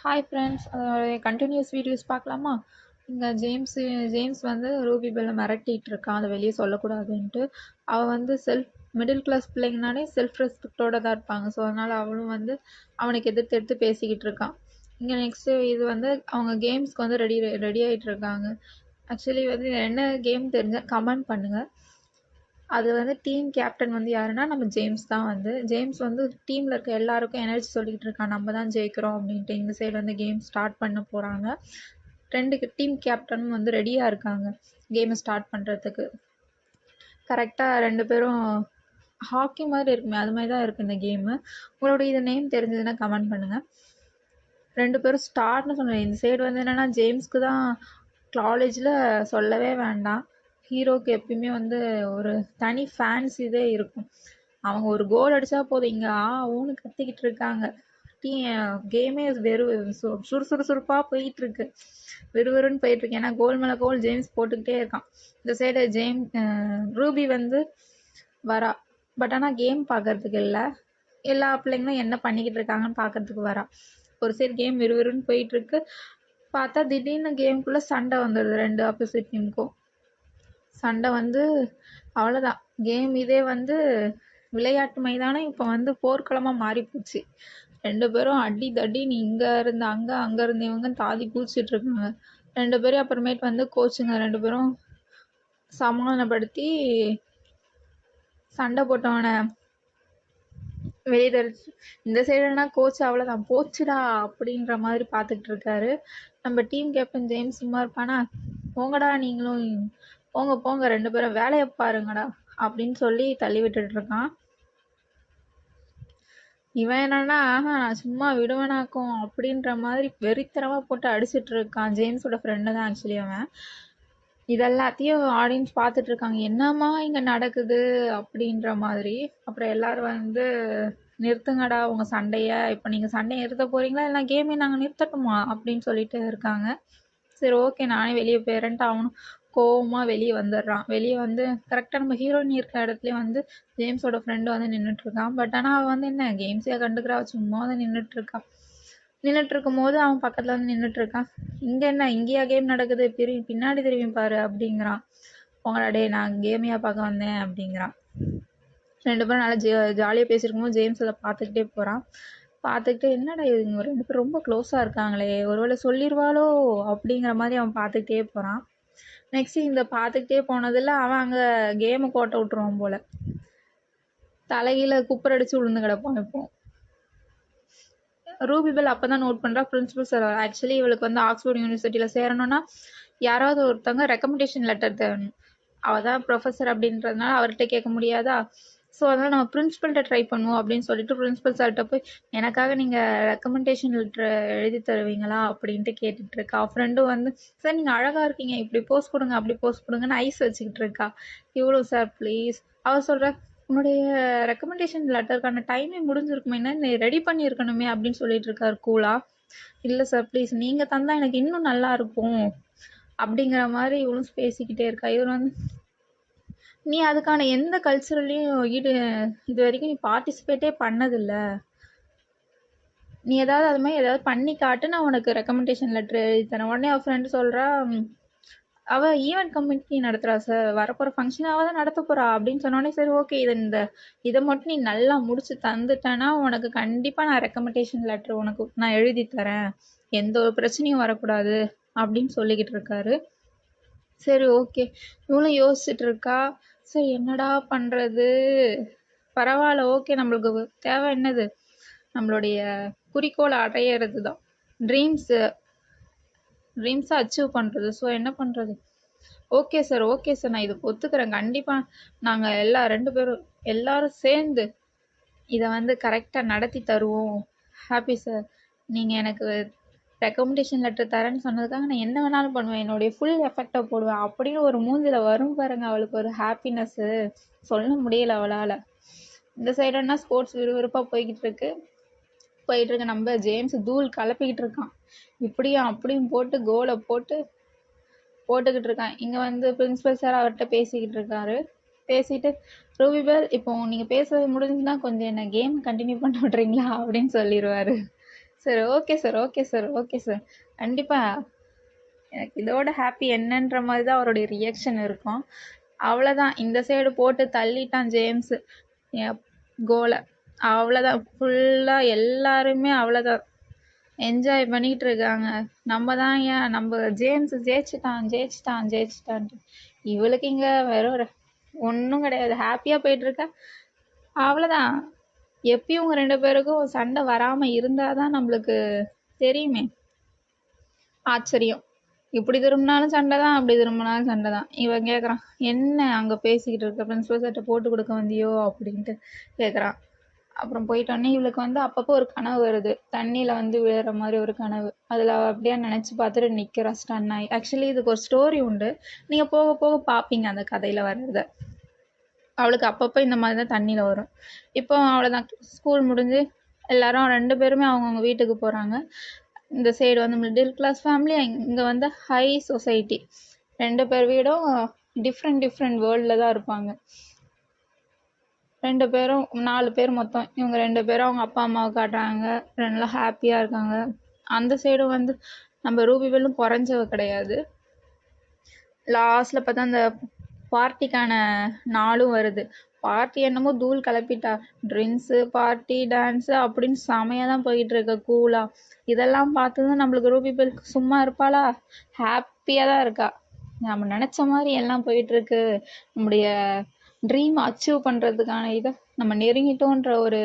Hi friends, continuous videos பார்க்கலாமா? இங்கே James வந்து ரூபி பெல்லை மிரட்டிட்டு இருக்கான், அதை வெளியே சொல்லக்கூடாதுன்ட்டு. அவள் வந்து மிடில் கிளாஸ் பிள்ளைங்கனாலே செல்ஃப் ரெஸ்பெக்டோட தான் இருப்பாங்க. ஸோ அதனால் அவளும் வந்து அவனுக்கு எதிர்த்து எடுத்து பேசிக்கிட்டு இருக்கான். இங்கே நெக்ஸ்ட்டு இது வந்து அவங்க கேம்ஸ்க்கு வந்து ரெடி ஆகிட்டு இருக்காங்க. ஆக்சுவலி வந்து என்ன கேம் தெரிஞ்சால் கமெண்ட் பண்ணுங்கள். அது வந்து டீம் கேப்டன் வந்து யாருன்னா நம்ம ஜேம்ஸ் தான். ஜேம்ஸ் வந்து டீமில் இருக்க எல்லாருக்கும் எனர்ஜி சொல்லிக்கிட்டு இருக்கான், நம்ம தான் ஜெயிக்கிறோம் அப்படின்ட்டு. இந்த சைடு வந்து கேம் ஸ்டார்ட் பண்ண போகிறாங்க. 2 டீம் கேப்டனும் வந்து ரெடியாக இருக்காங்க கேமை ஸ்டார்ட் பண்ணுறதுக்கு. கரெக்டாக 2 பேரும் ஹாக்கி மாதிரி இருக்குமே, அது மாதிரி தான் இருக்குது இந்த கேமு. உங்களோட இது நேம் தெரிஞ்சதுன்னா கமெண்ட் பண்ணுங்கள். 2 பேரும் ஸ்டார்ட்னு சொன்னேன். இந்த சைடு வந்து என்னென்னா ஜேம்ஸ்க்கு தான் காலேஜில் சொல்லவே வேண்டாம். ஹீரோக்கு எப்பயுமே வந்து ஒரு தனி ஃபேன்ஸ் இதே இருக்கும். அவங்க ஒரு கோல் அடித்தா போதும், இங்கே ஊன்னு கத்திக்கிட்டு இருக்காங்க. கேமே சுறுசுறுப்பாக போயிட்டுருக்கு, விறுவிறுன்னு போயிட்டுருக்கு. ஏன்னா கோல் மேலே கோல் ஜேம்ஸ் போட்டுக்கிட்டே இருக்கான். இந்த சைடு ரூபி வந்து வரா. பட் ஆனால் கேம் பார்க்கறதுக்கு இல்லை, எல்லா பிள்ளைங்களும் என்ன பண்ணிக்கிட்டு இருக்காங்கன்னு பார்க்கறதுக்கு வரா. ஒரு சைடு கேம் விறுவிறுன்னு போயிட்டுருக்கு. பார்த்தா திடீர்னு கேமுக்குள்ளே சண்டை வந்துடுது 2 ஆப்போசிட் டீமுக்கும். சண்டை வந்து அவ்வளோதான். கேம் இதே வந்து விளையாட்டு மைதானம் இப்போ வந்து போர்க்களமாக மாறி போச்சு. 2 பேரும் அடி தடின்னு இங்கே இருந்து அங்கே இருந்து இவங்க தாதி பூச்சிட்டு இருக்காங்க. 2 பேரும் அப்புறமேட்டு வந்து கோச்சுங்க 2 பேரும் சமாதானப்படுத்தி சண்டை போட்டவனை வெளியே தெரிச்சு. இந்த சைடுனா கோச் அவ்வளோதான், போச்சுடா அப்படின்ற மாதிரி பார்த்துக்கிட்டு இருக்காரு. நம்ம டீம் கேப்டன் ஜேம்ஸ் சும்மா இருப்பானா, போங்கடா நீங்களும், போங்க 2 பேரும் வேலையை பாருங்கடா அப்படின்னு சொல்லி தள்ளி விட்டுட்டு இருக்கான். இவன் என்னன்னா நான் சும்மா விடுவேனாக்கும் அப்படின்ற மாதிரி வெறித்தனமா போட்டு அடிச்சிட்டு இருக்கான். ஜேம்ஸோட ஃப்ரெண்டு தான் ஆக்சுவலி அவன். இதெல்லாத்தையும் ஆடியன்ஸ் பார்த்துட்டு இருக்காங்க, என்னம்மா இங்கே நடக்குது அப்படின்ற மாதிரி. அப்புறம் எல்லாரும் வந்து நிறுத்துங்கடா உங்கள் சண்டையை, இப்போ நீங்கள் சண்டையை நிறுத்த போகிறீங்களா இல்லை கேமே நாங்கள் நிறுத்தட்டுமா அப்படின்னு சொல்லிட்டு இருக்காங்க. சரி ஓகே நானே வெளியே போயிறேன்ட்டு அவனும் கோவமாக வெளியே வந்துடுறான். வெளியே வந்து கரெக்டாக நம்ம ஹீரோயின் இருக்க இடத்துலேயே வந்து ஜேம்ஸோட ஃப்ரெண்டு வந்து நின்றுட்டுருக்கான். பட் ஆனால் அவன் வந்து என்ன கேம்ஸையாக கண்டுக்கிறா, சும்மா வந்து நின்றுட்டுருக்கான். நின்றுட்டு இருக்கும்போது அவன் பக்கத்தில் வந்து நின்றுட்டுருக்கான். இங்கே என்ன இங்கேயா கேம் நடக்குது, பின்னாடி திரும்பி பாரு அப்படிங்கிறான். உங்களா டே நான் கேமையாக பார்க்க வந்தேன் அப்படிங்கிறான். 2 பேரும் நல்லா ஜாலியாக பேசியிருக்கும்போது ஜேம்ஸ் அதை பார்த்துக்கிட்டே போகிறான். பார்த்துக்கிட்டு என்னடா இவங்க 2 பேரும் ரொம்ப க்ளோஸாக இருக்காங்களே, ஒருவேளை சொல்லிடுவாளோ அப்படிங்கிற மாதிரி அவன் பார்த்துக்கிட்டே போகிறான். நெக்ஸ்ட்டு இந்த பார்த்துக்கிட்டே போனதில் அவன் அங்கே கேமை கோட்டை விட்டுருவான் போல். தலைகீழ குப்பர் அடித்து விழுந்து கிடப்பான். இப்போ ரூபி பெல் அப்போ தான் நோட் பண்ணுறா பிரின்சிபல் சார். ஆக்சுவலி இவளுக்கு வந்து ஆக்ஸ்போர்ட் யூனிவர்சிட்டியில் சேரணும்னா யாராவது ஒருத்தவங்க ரெக்கமெண்டேஷன் லெட்டர் தேவணும். அவள் தான் ப்ரொஃபஸர் அப்படின்றதுனால அவர்கிட்ட கேட்க முடியாதா. ஸோ அதனால் நம்ம பிரின்சிபல்கிட்ட ட்ரை பண்ணுவோம் அப்படின்னு சொல்லிட்டு பிரின்சிபல் சார்கிட்ட போய் எனக்காக நீங்கள் ரெக்கமெண்டேஷன் லெட்டர் எழுதி தருவீங்களா அப்படின்ட்டு கேட்டுட்ருக்கா. ஃப்ரெண்டும் வந்து சார் நீங்கள் அழகாக இருக்கீங்க, இப்படி போஸ்ட் கொடுங்க அப்படி போஸ்ட் கொடுங்கன்னு ஐஸ் வச்சுக்கிட்டு இருக்கா. இவ்வளோ சார் ப்ளீஸ். அவள் சொல்கிற உன்னுடைய ரெக்கமெண்டேஷன் லெட்டருக்கான டைமே முடிஞ்சிருக்குமே, என்ன ரெடி பண்ணியிருக்கணுமே அப்படின்னு சொல்லிட்டு இருக்காரு கூலா. இல்லை சார் ப்ளீஸ் நீங்கள் தந்தால் எனக்கு இன்னும் நல்லா இருக்கும் அப்படிங்கிற மாதிரி இவளும் பேசிக்கிட்டே இருக்கா. இவர் வந்து நீ அதுக்கான எந்த கல்ச்சரலையும் இது வரைக்கும் நீ பார்ட்டிசிபேட்டே பண்ணதில்லை, நீ ஏதாவது அது மாதிரி ஏதாவது பண்ணி காட்டு, நான் உனக்கு ரெக்கமெண்டேஷன் லெட்டர் எழுதி தரேன். உடனே அவள் ஃப்ரெண்டு சொல்கிறா, அவள் ஈவெண்ட் கமிட்டி நடத்துகிறா சார், வரப்போகிற ஃபங்க்ஷன் அவள் தான் நடத்த போகிறா அப்படின்னு சொன்னோடனே சரி ஓகே இதை மட்டும் நீ நல்லா முடிச்சு தந்துட்டேன்னா உனக்கு கண்டிப்பாக நான் ரெக்கமெண்டேஷன் லெட்டர் உனக்கு நான் எழுதி தரேன், எந்த ஒரு பிரச்சனையும் வரக்கூடாது அப்படின்னு சொல்லிக்கிட்டு இருக்காரு. சரி ஓகே இவளும் யோசிச்சுட்டு இருக்கா. சரி என்னடா பண்ணுறது, பரவாயில்ல ஓகே நம்மளுக்கு தேவை என்னது, நம்மளுடைய குறிக்கோளை அடையிறது தான், ட்ரீம்ஸை அச்சீவ் பண்ணுறது. ஸோ என்ன பண்ணுறது, ஓகே சார் நான் இதுக்கு ஒத்துக்கிறேன், கண்டிப்பாக நாங்கள் 2 பேரும் எல்லாரும் சேர்ந்து இதை வந்து கரெக்டாக நடத்தி தருவோம். ஹாப்பி சார், நீங்கள் எனக்கு ரெக்கமெண்டேஷன் லெட்டர் தரேன்னு சொன்னதுக்காக நான் என்ன வேணாலும் பண்ணுவேன், என்னுடைய ஃபுல் எஃபெக்டை போடுவேன் அப்படின்னு ஒரு மூஞ்சில் வரும் பாருங்க அவளுக்கு ஒரு ஹாப்பினஸ்ஸு, சொல்ல முடியல அவளால். இந்த சைடுன்னா ஸ்போர்ட்ஸ் விறுவிறுப்பாக போய்கிட்டு இருக்கு. நம்ம ஜேம்ஸ் தூள் கலப்பிக்கிட்டு இருக்கான், இப்படியும் அப்படியும் போட்டு கோலை போட்டுக்கிட்டு இருக்கான். இங்கே வந்து பிரின்சிபல் சார் அவர்கிட்ட பேசிக்கிட்டு இருக்காரு. பேசிட்டு ரூபி பெல் இப்போ நீங்கள் பேசுறது முடிஞ்சுன்னா கொஞ்சம் என்ன கேம் கண்டினியூ பண்ண விட்றீங்களா அப்படின்னு சொல்லிடுவாரு. Sir okay sir, okay sir, okay sir. கண்டிப்பா எனக்கு இதோட ஹாப்பி என்னன்ற மாதிரி தான் அவருடைய ரியாக்ஷன் இருக்கும். அவ்வளோதான், இந்த சைடு போட்டு தள்ளிட்டான் ஜேம்ஸ் கோலை. அவ்வளோதான், ஃபுல்லாக எல்லாருமே அவ்வளோதான் என்ஜாய் பண்ணிட்டு இருக்காங்க. நம்ம தான் ஏன் நம்ம ஜேம்ஸ் ஜெயிச்சிட்டான் ஜெயிச்சிட்டான் ஜெயிச்சிட்டான்ட்டு, இவளுக்கு இங்க வெறும் ஒன்றும் கிடையாது, ஹாப்பியா போயிட்டு இருக்கா. அவ்வளோதான். எப்பயும் உங்க 2 பேருக்கும் சண்டை வராம இருந்தாதான் நம்மளுக்கு தெரியுமே. ஆச்சரியம். இப்படி திரும்பினாலும் சண்டை தான், அப்படி திரும்பினாலும் சண்டை தான். இவன் கேட்குறான், என்ன அங்கே பேசிக்கிட்டு இருக்க, பிரின்சிபல் சட்டை போட்டு கொடுக்க வந்தியோ அப்படின்ட்டு கேட்குறான். அப்புறம் போயிட்டோன்னே இவளுக்கு வந்து அப்பப்போ ஒரு கனவு வருது, தண்ணியில் வந்து விழுற மாதிரி ஒரு கனவு. அதில் அப்படியே நினச்சி பார்த்துட்டு நிற்கிறா ஸ்டன் ஆகி. ஆக்சுவலி இதுக்கு ஒரு ஸ்டோரி உண்டு, நீங்கள் போக போக பார்ப்பீங்க அந்த கதையில் வர்றத. அவளுக்கு அப்பப்போ இந்த மாதிரி தான் தண்ணியில் வரும். இப்போ அவ்வளோதான், ஸ்கூல் முடிஞ்சு எல்லாரும் 2 பேருமே அவங்கவுங்க வீட்டுக்கு போகிறாங்க. இந்த சைடு வந்து மிடில் கிளாஸ் ஃபேமிலி, இங்கே வந்து ஹை சொசைட்டி. 2 பேர் வீடும் டிஃப்ரெண்ட் வேர்ல்டில் தான் இருப்பாங்க. 2 பேரும் 4 பேர் மொத்தம். இவங்க 2 பேரும் அவங்க அப்பா அம்மாவை காட்டுறாங்க, நல்லா ஹாப்பியாக இருக்காங்க. அந்த சைடும் வந்து நம்ம ரூபிவெல்லும் குறைஞ்சவ கிடையாது. லாஸ்ட்டில் பார்த்தா அந்த பார்ட்டிக்கான நாளும் வருது. பார்ட்டி என்னமோ தூள் கிளப்பிட்டா, ட்ரிங்க்ஸு பார்ட்டி டான்ஸு அப்படின்னு செமையாக தான் போயிட்டு இருக்க கூலா. இதெல்லாம் பார்த்து நம்மளுக்கு ரூபிபெல் சும்மா இருப்பாளா, ஹாப்பியாக தான் இருக்கா. நம்ம நினச்ச மாதிரி எல்லாம் போயிட்டு இருக்கு, நம்முடைய ட்ரீம் அச்சீவ் பண்ணுறதுக்கான இதை நம்ம நெருங்கிட்டோன்ற ஒரு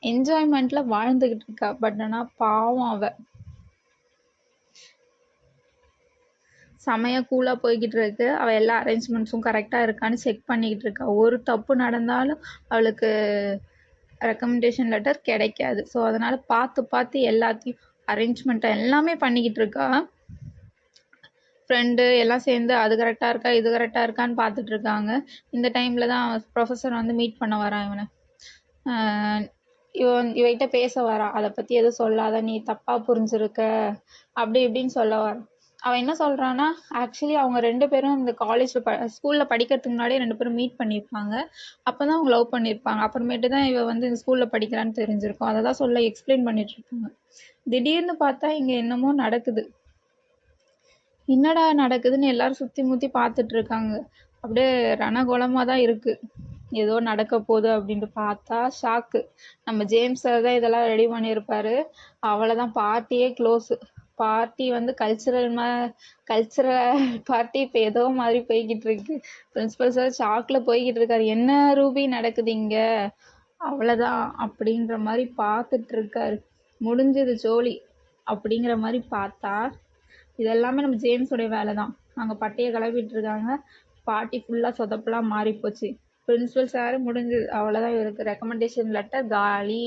என்ஜாய்மெண்ட்ல வாழ்ந்துக்கிட்டு இருக்கா. பட் ஆனால் பாவம் அவ செமையாக கூலாக போய்கிட்டு இருக்கு. அவள் எல்லா அரேஞ்ச்மெண்ட்ஸும் கரெக்டாக இருக்கான்னு செக் பண்ணிக்கிட்டு இருக்கா. ஒரு தப்பு நடந்தாலும் அவளுக்கு ரெக்கமெண்டேஷன் லெட்டர் கிடைக்காது. ஸோ அதனால் பார்த்து எல்லாத்தையும் அரேஞ்ச்மெண்ட்டை எல்லாமே பண்ணிக்கிட்டு இருக்கா. ஃப்ரெண்டு எல்லாம் சேர்ந்து அது கரெக்டாக இருக்கா இது கரெக்டாக இருக்கான்னு பார்த்துட்டு இருக்காங்க. இந்த டைமில் தான் ப்ரொஃபஸர் வந்து மீட் பண்ண வரான் இவனை. இவகிட்ட பேச வரான், அதை பற்றி எதுவும் சொல்லாத, நீ தப்பாக புரிஞ்சிருக்க அப்படி இப்படின்னு சொல்ல வரான். அவன் என்ன சொல்றான்னா, ஆக்சுவலி அவங்க 2 பேரும் இந்த ஸ்கூல்ல படிக்கிறதுக்கு முன்னாடியே 2 பேரும் மீட் பண்ணியிருப்பாங்க. அப்பதான் அவங்க லவ் பண்ணியிருப்பாங்க. அப்புறமேட்டு தான் இவ வந்து இந்த ஸ்கூல்ல படிக்கிறான்னு தெரிஞ்சிருக்கும். அதை தான் சொல்ல எக்ஸ்பிளைன் பண்ணிட்டு இருப்பாங்க. திடீர்னு பார்த்தா இங்க என்னமோ நடக்குது. என்னடா நடக்குதுன்னு எல்லாரும் சுத்தி முத்தி பார்த்துட்டு இருக்காங்க. அப்படியே ரணகோலமா தான் இருக்கு. ஏதோ நடக்க போகுது அப்படின்ட்டு பார்த்தா ஷாக்கு. நம்ம ஜேம்ஸ் சார் தான் இதெல்லாம் ரெடி பண்ணியிருப்பாரு. அவ்வளோதான், பார்ட்டியே க்ளோஸு. பார்ட்டி வந்து கல்ச்சுரல் பார்ட்டி இப்போ ஏதோ மாதிரி போய்கிட்டு இருக்கு. பிரின்சிபல் சார் ஷாக்கில் போய்கிட்டு இருக்காரு, என்ன ரூபி நடக்குது இங்க, அவ்வளோதான் அப்படின்ற மாதிரி பார்த்துட்டு இருக்காரு. முடிஞ்சது ஜோலி அப்படிங்கிற மாதிரி பார்த்தா இதெல்லாமே நம்ம ஜேம்ஸோடைய வேலை தான். அங்கே பட்டையை கிளப்பிட்டு இருக்காங்க. பார்ட்டி ஃபுல்லாக சொதப்பெல்லாம் மாறி போச்சு. பிரின்சிபல் சார் முடிஞ்சது, அவ்வளோதான், இவருக்கு ரெக்கமெண்டேஷன் லெட்டர் காலி.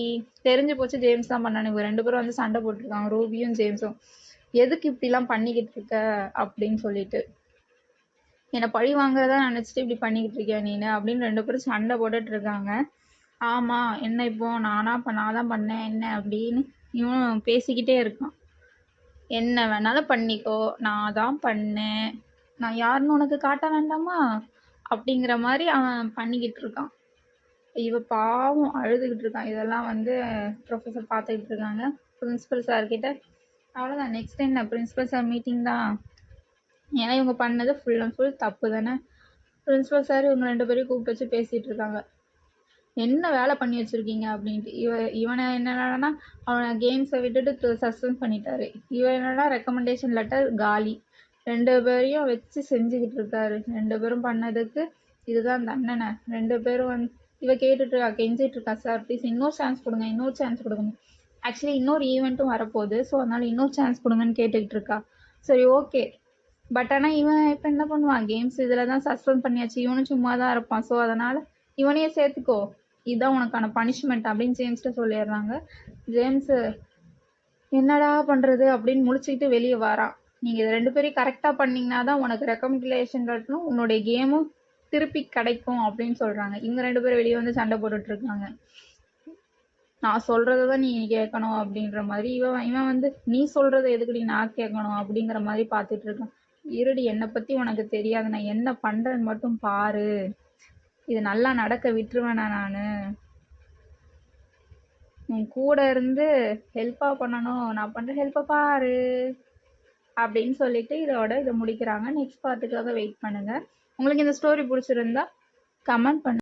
தெரிஞ்சு போச்சு ஜேம்ஸ் தான் பண்ணானு. இவங்க 2 பேரும் வந்து சண்டை போட்டிருக்காங்க, ரூபியும் ஜேம்ஸும். எதுக்கு இப்படிலாம் பண்ணிக்கிட்டு இருக்க அப்படின்னு சொல்லிட்டு, என்னை பழி வாங்குறதா நினச்சிட்டு இப்படி பண்ணிக்கிட்டு இருக்கியா நீனு அப்படின்னு 2 பேரும் சண்டை போட்டுட்டு இருக்காங்க. ஆமா, என்ன இப்போ நான் தான் பண்ணேன் என்ன அப்படின்னு இவனும் பேசிக்கிட்டே இருக்கான். என்ன வேணாலும் பண்ணிக்கோ, நான் தான் பண்ணேன், நான் யாருன்னு உனக்கு காட்ட வேண்டாமா அப்படிங்கிற மாதிரி அவன் பண்ணிக்கிட்டு இருக்கான். இவ பாவம் அழுதுகிட்டு இருக்கான். இதெல்லாம் வந்து ப்ரொஃபஸர் பார்த்துக்கிட்டு இருக்காங்க. பிரின்சிபல் சார்கிட்ட அவ்வளோதான், நெக்ஸ்ட் என்ன பிரின்சிபல் சார் மீட்டிங் தான். ஏன்னா இவங்க பண்ணது ஃபுல் அண்ட் ஃபுல் தப்பு தானே. பிரின்சிபல் சார் இவங்க 2 பேரையும் கூப்பிட்டு வச்சு பேசிகிட்டு இருக்காங்க. என்ன வேலை பண்ணி வச்சுருக்கீங்க அப்படின்ட்டு. இவனை என்னன்னா அவனை கேம்ஸை விட்டுட்டு சஸ்பெண்ட் பண்ணிட்டாரு. இவன் என்னன்னா ரெக்கமெண்டேஷன் லெட்டர் காலி. 2 பேரையும் வச்சு செஞ்சுக்கிட்டு இருக்காரு. 2 பேரும் பண்ணதுக்கு இதுதான் தண்டனை. 2 பேரும் வந்து இவ கேட்டுட்டு இருக்கா, கெஞ்சிட்டு இருக்கா, சார் ப்ளீஸ் இன்னொரு சான்ஸ் கொடுங்க, இன்னொரு சான்ஸ் கொடுங்க. ஆக்சுவலி இன்னொரு ஈவெண்ட்டும் வரப்போகுது, ஸோ அதனால இன்னொரு சான்ஸ் கொடுங்கன்னு கேட்டுக்கிட்டு இருக்கா. சரி ஓகே, பட் ஆனால் இவன் இப்போ என்ன பண்ணுவான், கேம்ஸ் இதில் தான் சஸ்பெண்ட் பண்ணியாச்சு, இவனும் சும்மா தான் இருப்பான். ஸோ அதனால் இவனையே சேர்த்துக்கோ, இதுதான் உனக்கான பனிஷ்மெண்ட் அப்படின்னு ஜேம்ஸ்கிட்ட சொல்லிடுறாங்க. ஜேம்ஸு என்னடா பண்ணுறது அப்படின்னு முழிச்சுக்கிட்டு வெளியே வரான். நீங்கள் இது 2 பேரையும் கரெக்டாக பண்ணிங்கன்னா தான் உனக்கு ரெக்கமெண்டேஷன் லெட்டரும் உன்னுடைய கேமும் திருப்பி கிடைக்கும் அப்படின்னு சொல்கிறாங்க. இவங்க 2 பேரும் வெளியே வந்து சண்டை போட்டுட்டு இருக்காங்க. நான் சொல்கிறத தான் நீ கேட்கணும் அப்படின்ற மாதிரி இவன் வந்து நீ சொல்கிறத எதுக்குடி நான் கேட்கணும் அப்படிங்கிற மாதிரி பார்த்துட்டு இருக்கான். இருடி, என்னை பற்றி உனக்கு தெரியாது, நான் என்ன பண்ணுறேன்னு மட்டும் பாரு, இது நல்லா நடக்க விட்டுருவேனா நான். உன் கூட இருந்து ஹெல்ப்பா பண்ணணும், நான் பண்ற ஹெல்ப்பை பாரு அப்படின்னு சொல்லிட்டு இதை முடிக்கிறாங்க. நெக்ஸ்ட் பார்ட்டுக்காக வெயிட் பண்ணுங்க. உங்களுக்கு இந்த ஸ்டோரி பிடிச்சிருந்தா கமெண்ட் பண்ணுங்க.